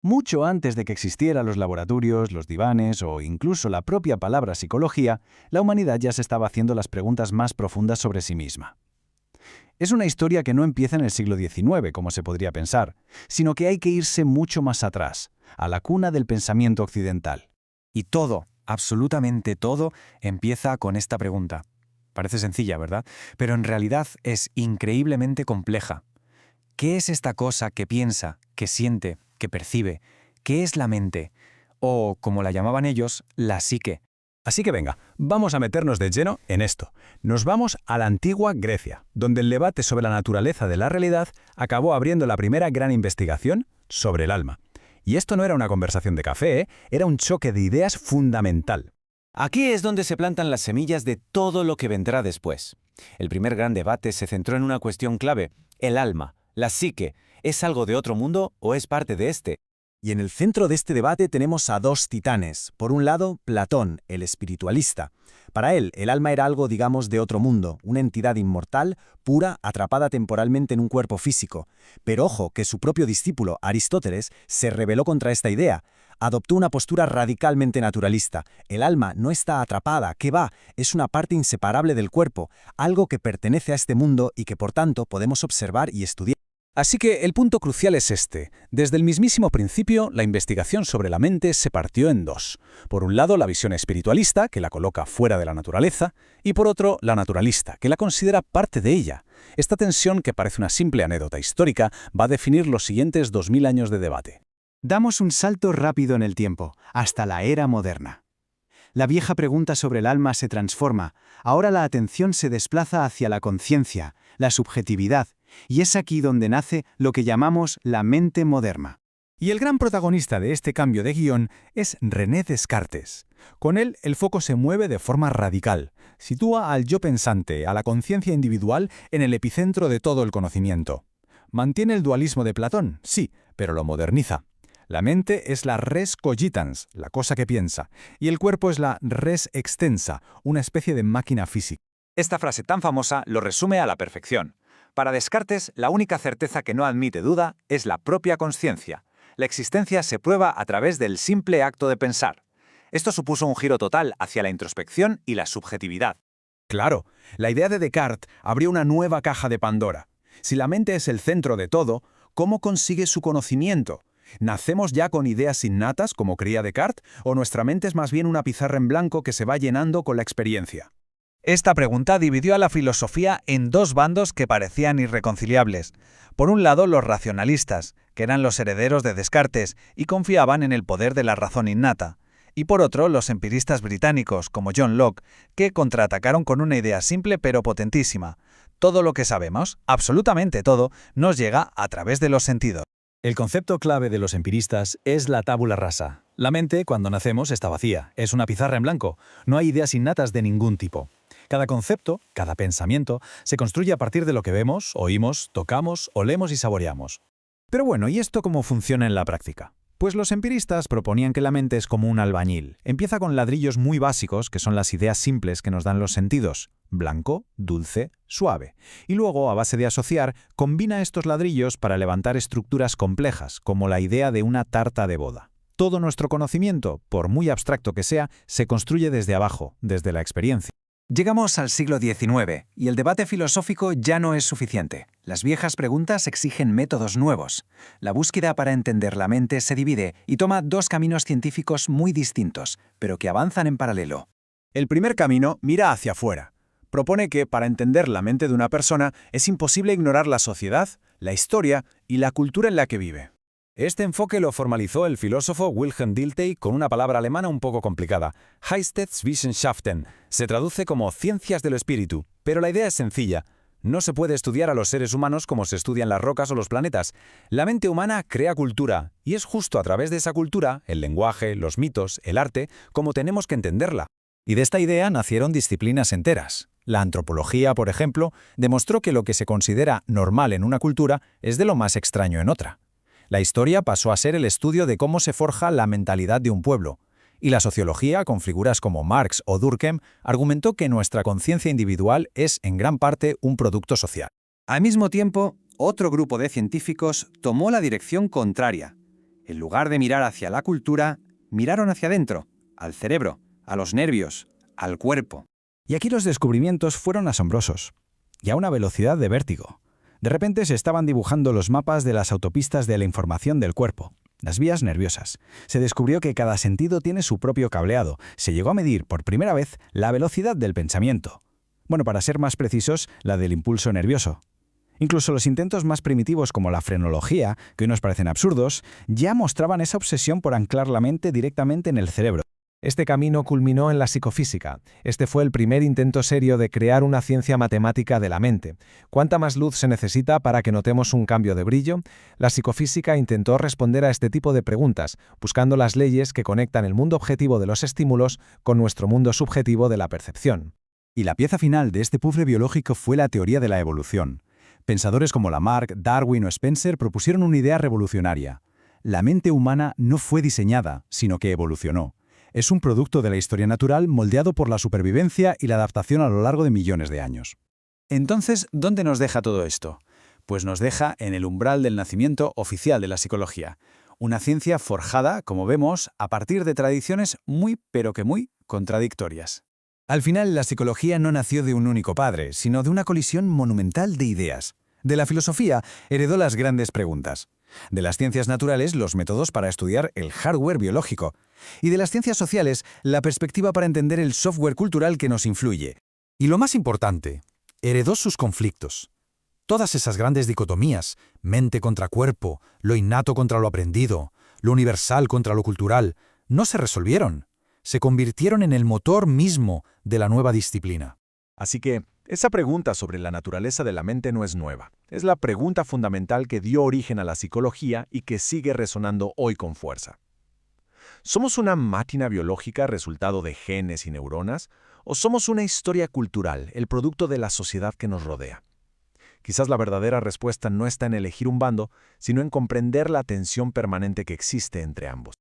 Mucho antes de que existieran los laboratorios, los divanes o incluso la propia palabra psicología, la humanidad ya se estaba haciendo las preguntas más profundas sobre sí misma. Es una historia que no empieza en el siglo XIX, como se podría pensar, sino que hay que irse mucho más atrás, a la cuna del pensamiento occidental. Y todo, absolutamente todo, empieza con esta pregunta. Parece sencilla, ¿verdad? Pero en realidad es increíblemente compleja. ¿Qué es esta cosa que piensa, que siente, que percibe? ¿Qué es la mente? O, como la llamaban ellos, la psique. Así que venga, vamos a meternos de lleno en esto. Nos vamos a la antigua Grecia, donde el debate sobre la naturaleza de la realidad acabó abriendo la primera gran investigación sobre el alma. Y esto no era una conversación de café, era un choque de ideas fundamental. Aquí es donde se plantan las semillas de todo lo que vendrá después. El primer gran debate se centró en una cuestión clave: el alma, la psique. ¿Es algo de otro mundo o es parte de este? Y en el centro de este debate tenemos a dos titanes. Por un lado, Platón, el espiritualista. Para él, el alma era algo, digamos, de otro mundo, una entidad inmortal, pura, atrapada temporalmente en un cuerpo físico. Pero ojo, que su propio discípulo, Aristóteles, se rebeló contra esta idea. Adoptó una postura radicalmente naturalista. El alma no está atrapada, ¿qué va? Es una parte inseparable del cuerpo, algo que pertenece a este mundo y que por tanto podemos observar y estudiar. Así que el punto crucial es este. Desde el mismísimo principio, la investigación sobre la mente se partió en dos. Por un lado, la visión espiritualista, que la coloca fuera de la naturaleza, y por otro, la naturalista, que la considera parte de ella. Esta tensión, que parece una simple anécdota histórica, va a definir los siguientes 2000 años de debate. Damos un salto rápido en el tiempo, hasta la era moderna. La vieja pregunta sobre el alma se transforma. Ahora la atención se desplaza hacia la conciencia, la subjetividad, y es aquí donde nace lo que llamamos la mente moderna. Y el gran protagonista de este cambio de guión es René Descartes. Con él, el foco se mueve de forma radical. Sitúa al yo pensante, a la conciencia individual, en el epicentro de todo el conocimiento. Mantiene el dualismo de Platón, sí, pero lo moderniza. La mente es la res cogitans, la cosa que piensa, y el cuerpo es la res extensa, una especie de máquina física. Esta frase tan famosa lo resume a la perfección. Para Descartes, la única certeza que no admite duda es la propia conciencia. La existencia se prueba a través del simple acto de pensar. Esto supuso un giro total hacia la introspección y la subjetividad. Claro, la idea de Descartes abrió una nueva caja de Pandora. Si la mente es el centro de todo, ¿cómo consigue su conocimiento? ¿Nacemos ya con ideas innatas, como creía Descartes, o nuestra mente es más bien una pizarra en blanco que se va llenando con la experiencia? Esta pregunta dividió a la filosofía en dos bandos que parecían irreconciliables. Por un lado, los racionalistas, que eran los herederos de Descartes y confiaban en el poder de la razón innata. Y por otro, los empiristas británicos, como John Locke, que contraatacaron con una idea simple pero potentísima. Todo lo que sabemos, absolutamente todo, nos llega a través de los sentidos. El concepto clave de los empiristas es la tabula rasa. La mente, cuando nacemos, está vacía, es una pizarra en blanco, no hay ideas innatas de ningún tipo. Cada concepto, cada pensamiento, se construye a partir de lo que vemos, oímos, tocamos, olemos y saboreamos. Pero bueno, ¿y esto cómo funciona en la práctica? Pues los empiristas proponían que la mente es como un albañil. Empieza con ladrillos muy básicos, que son las ideas simples que nos dan los sentidos: blanco, dulce, suave. Y luego, a base de asociar, combina estos ladrillos para levantar estructuras complejas, como la idea de una tarta de boda. Todo nuestro conocimiento, por muy abstracto que sea, se construye desde abajo, desde la experiencia. Llegamos al siglo XIX, y el debate filosófico ya no es suficiente. Las viejas preguntas exigen métodos nuevos. La búsqueda para entender la mente se divide y toma dos caminos científicos muy distintos, pero que avanzan en paralelo. El primer camino mira hacia afuera. Propone que, para entender la mente de una persona, es imposible ignorar la sociedad, la historia y la cultura en la que vive. Este enfoque lo formalizó el filósofo Wilhelm Dilthey con una palabra alemana un poco complicada: Geisteswissenschaften. Se traduce como ciencias del espíritu, pero la idea es sencilla. No se puede estudiar a los seres humanos como se estudian las rocas o los planetas. La mente humana crea cultura, y es justo a través de esa cultura, el lenguaje, los mitos, el arte, como tenemos que entenderla. Y de esta idea nacieron disciplinas enteras. La antropología, por ejemplo, demostró que lo que se considera normal en una cultura es de lo más extraño en otra. La historia pasó a ser el estudio de cómo se forja la mentalidad de un pueblo. Y la sociología, con figuras como Marx o Durkheim, argumentó que nuestra conciencia individual es, en gran parte, un producto social. Al mismo tiempo, otro grupo de científicos tomó la dirección contraria. En lugar de mirar hacia la cultura, miraron hacia adentro, al cerebro, a los nervios, al cuerpo. Y aquí los descubrimientos fueron asombrosos, y a una velocidad de vértigo. De repente se estaban dibujando los mapas de las autopistas de la información del cuerpo, las vías nerviosas. Se descubrió que cada sentido tiene su propio cableado. Se llegó a medir por primera vez la velocidad del pensamiento. Bueno, para ser más precisos, la del impulso nervioso. Incluso los intentos más primitivos como la frenología, que hoy nos parecen absurdos, ya mostraban esa obsesión por anclar la mente directamente en el cerebro. Este camino culminó en la psicofísica. Este fue el primer intento serio de crear una ciencia matemática de la mente. ¿Cuánta más luz se necesita para que notemos un cambio de brillo? La psicofísica intentó responder a este tipo de preguntas, buscando las leyes que conectan el mundo objetivo de los estímulos con nuestro mundo subjetivo de la percepción. Y la pieza final de este puzzle biológico fue la teoría de la evolución. Pensadores como Lamarck, Darwin o Spencer propusieron una idea revolucionaria. La mente humana no fue diseñada, sino que evolucionó. Es un producto de la historia natural moldeado por la supervivencia y la adaptación a lo largo de millones de años. Entonces, ¿dónde nos deja todo esto? Pues nos deja en el umbral del nacimiento oficial de la psicología. Una ciencia forjada, como vemos, a partir de tradiciones muy, pero que muy contradictorias. Al final, la psicología no nació de un único padre, sino de una colisión monumental de ideas. De la filosofía heredó las grandes preguntas. De las ciencias naturales, los métodos para estudiar el hardware biológico. Y de las ciencias sociales, la perspectiva para entender el software cultural que nos influye. Y lo más importante, heredó sus conflictos. Todas esas grandes dicotomías, mente contra cuerpo, lo innato contra lo aprendido, lo universal contra lo cultural, no se resolvieron. Se convirtieron en el motor mismo de la nueva disciplina. Así que, esa pregunta sobre la naturaleza de la mente no es nueva. Es la pregunta fundamental que dio origen a la psicología y que sigue resonando hoy con fuerza. ¿Somos una máquina biológica resultado de genes y neuronas? ¿O somos una historia cultural, el producto de la sociedad que nos rodea? Quizás la verdadera respuesta no está en elegir un bando, sino en comprender la tensión permanente que existe entre ambos.